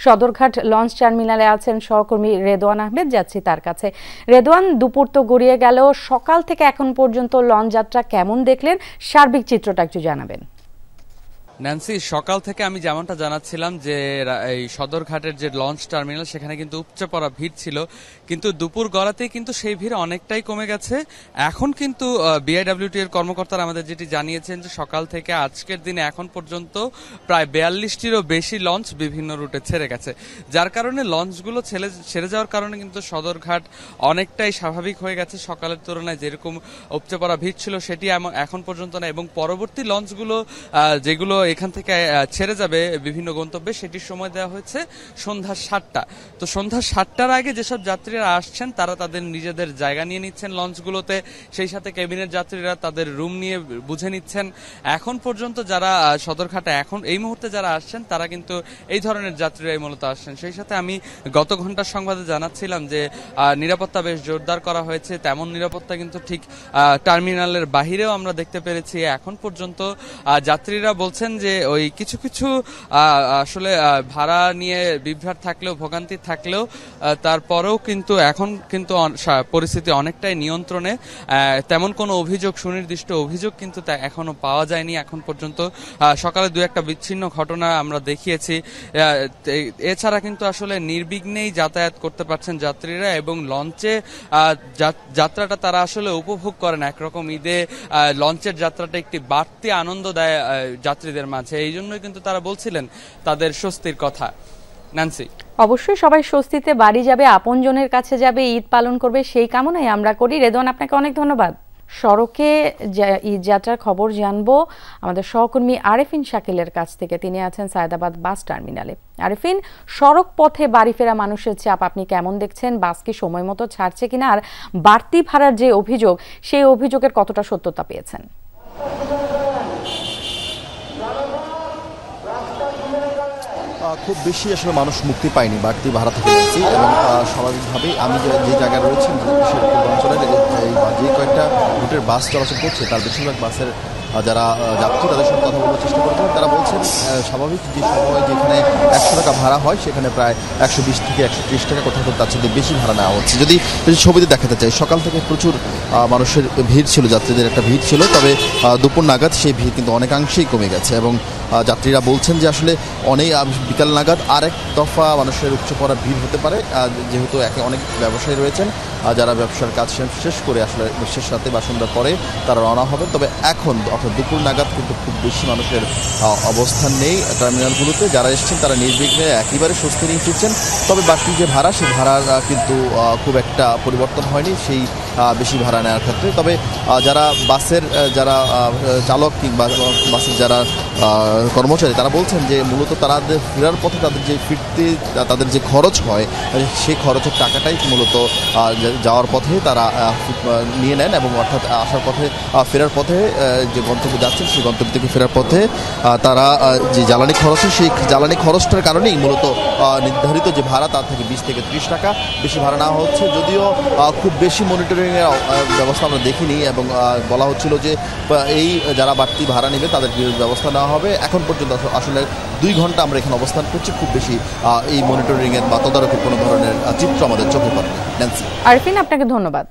Sadarghat launch টার্মিনালে আছেন সহকর্মী রেদওয়ান আহমেদ, যাচ্ছি তার কাছে। রেদওয়ান, দুপুর তো গড়িয়ে গেল, সকাল থেকে এখন পর্যন্ত লঞ্চ যাত্রা কেমন দেখলেন, সার্বিক চিত্রটা একটু জানাবেন। ন্যান্সি, সকাল থেকে আমি যেমনটা জানাচ্ছিলাম যে এই সদরঘাটের যে লঞ্চ টার্মিনাল সেখানে কিন্তু উপচে পড়া ভিড় ছিল, কিন্তু দুপুর গড়াতেই কিন্তু সেই ভিড় অনেকটাই কমে গেছে। এখন কিন্তু বিআইডব্লিউটি এর কর্মকর্তারা আমাদের যেটি জানিয়েছেন যে সকাল থেকে আজকের দিনে এখন পর্যন্ত প্রায় 42টিরও বেশি লঞ্চ বিভিন্ন রুটে ছেড়ে গেছে, যার কারণে লঞ্চগুলো ছেড়ে যাওয়ার কারণে কিন্তু সদরঘাট অনেকটাই স্বাভাবিক হয়ে গেছে। সকালের তুলনায় যেরকম উপচে পড়া ভিড় ছিল সেটি এখন পর্যন্ত না, এবং পরবর্তী লঞ্চগুলো যেগুলো এখান থেকে ছেড়ে যাবে বিভিন্ন গন্তব্যে সেটির সময় দেওয়া হয়েছে সন্ধ্যা 7টা। তো সন্ধ্যা 7টার আগে যেসব যাত্রীরা আসছেন তারা তাদের নিজেদের জায়গা নিয়ে নিচ্ছেন লঞ্চগুলোতে, সেই সাথে কেবিনের যাত্রীরা তাদের রুম নিয়ে বুঝে নিচ্ছেন। এখন পর্যন্ত যারা সদরঘাটে এখন এই মুহূর্তে যারা আসছেন তারা কিন্তু এই ধরনের যাত্রীরাই মূলত আসছেন। সেই সাথে আমি গত ঘন্টার সংবাদে জানাচ্ছিলাম যে নিরাপত্তা বেশ জোরদার করা হয়েছে, তেমন নিরাপত্তা কিন্তু ঠিক টার্মিনালের বাহিরেও আমরা দেখতে পেরেছি। এখন পর্যন্ত যাত্রীরা বলছেন যে ওই কিছু কিছু আসলে ভাড়া নিয়ে বিভ্রাট থাকলেও, ভোগান্তি থাকলেও তারপরেও কিন্তু এখন কিন্তু পরিস্থিতি অনেকটাই নিয়ন্ত্রণে। তেমন কোনো অভিযোগ, সুনির্দিষ্ট অভিযোগ কিন্তু এখনো পাওয়া যায়নি এখন পর্যন্ত। সকালে দু একটা বিচ্ছিন্ন ঘটনা আমরা দেখিয়েছি, এছাড়া কিন্তু আসলে নির্বিঘ্নেই যাতায়াত করতে পারছেন যাত্রীরা, এবং লঞ্চে যাত্রাটা তারা আসলে উপভোগ করেন। একরকম ঈদে লঞ্চের যাত্রাটা একটি বাড়তি আনন্দ দেয় যাত্রীদের মাঝে, এই জন্যই কিন্তু তারা বলছিলেন তাদের স্বস্তির কথা। ন্যান্সি, অবশ্যই সবাই স্বস্তিতে বাড়ি যাবে, আপনজনের কাছে যাবে, ঈদ পালন করবে, সেই কামনাই আমরা করি। রেদওয়ান, আপনাকে অনেক ধন্যবাদ। সড়কে ঈদ যাত্রার খবর জানবো আমাদের সহকর্মী আরেফিন শাকিলের কাছ থেকে, তিনি আছেন সায়দাবাদ বাস টার্মিনালে। আরেফিন, সড়ক পথে বাড়ি ফেরা মানুষের চাপ আপনি কেমন দেখছেন? বাস কি সময় মতো ছাড়ছে কিনা, আর বাড়তি ভাড়ার যে অভিযোগ সেই অভিযোগের কতটা সত্যতা পেয়েছেন? খুব বেশি আসলে মানুষ মুক্তি পায়নি বাড়তি ভাড়া থেকে, এবং স্বাভাবিকভাবেই আমি যে জায়গায় রয়েছি পূর্বাঞ্চলের যে কয়েকটা রুটের বাস চলাচল করছে তার বেশিরভাগ বাসের যারা যাত্রী তাদের সঙ্গে কথা বলার চেষ্টা করছেন, তারা বলছেন স্বাভাবিক যে সময় যেখানে 100 টাকা ভাড়া হয় সেখানে প্রায় 120 থেকে 130 টাকা, কোথাও তার চেয়ে বেশি ভাড়া নেওয়া হচ্ছে। যদি ছবিতে দেখাতে চাই, সকাল থেকে প্রচুর মানুষের ভিড় ছিল, যাত্রীদের একটা ভিড় ছিল, তবে দুপুর নাগাদ সেই ভিড় কিন্তু অনেকাংশেই কমে গেছে, এবং যাত্রীরা বলছেন যে আসলে অনেক বিকাল নাগাদ আরেক দফা মানুষের উপচে পড়া ভিড় হতে পারে, যেহেতু অনেক ব্যবসায়ী রয়েছেন যারা ব্যবসার কাজ শেষ করে আসলে শেষ রাতে বা সন্ধ্যার পরে তারা রওনা হবেন। তবে এখন অর্থাৎ দুপুর নাগাদ কিন্তু খুব বেশি মানুষের অবস্থান নেই টার্মিনালগুলোতে। যারা এসেছেন তারা নির্বিঘ্নে একেবারে স্বস্তি নিয়ে ফিরছেন। তবে বাকি যে ভাড়া, সেই ভাড়ার কিন্তু খুব একটা পরিবর্তন হয়নি সেই বেশি ভাড়া নেওয়ার ক্ষেত্রে। তবে যারা বাসের যারা চালক কিংবা বাসের যারা কর্মচারী তারা বলছেন যে মূলত তাদের ফেরার পথে তাদের যে ফিরতে তাদের যে খরচ হয় সেই খরচের টাকাটাই মূলত যাওয়ার পথে তারা নিয়ে নেন, এবং অর্থাৎ আসার পথে ফেরার পথে যে গন্তব্যে যাচ্ছেন সেই গন্তব্য থেকে ফেরার পথে তারা যে জ্বালানি খরচ, সেই জ্বালানি খরচটার কারণেই মূলত নির্ধারিত যে ভাড়া তার থেকে 20 থেকে 30 টাকা বেশি ভাড়া নেওয়া হচ্ছে। যদিও খুব বেশি মনিটরিংয়ের ব্যবস্থা আমরা দেখিনি, এবং বলা হচ্ছিল যে এই যারা বাড়তি ভাড়া নেবে তাদের ব্যবস্থা নেওয়া হবে। এখন পর্যন্ত আসলে 2 ঘন্টা আমরা এখানে অবস্থান করছি, খুব বেশি এই মনিটরিংয়ের বা তদারকির কোনো ধরনের চিত্র আমাদের চোখে পড়ে। আরেফিন, আপনাকে ধন্যবাদ।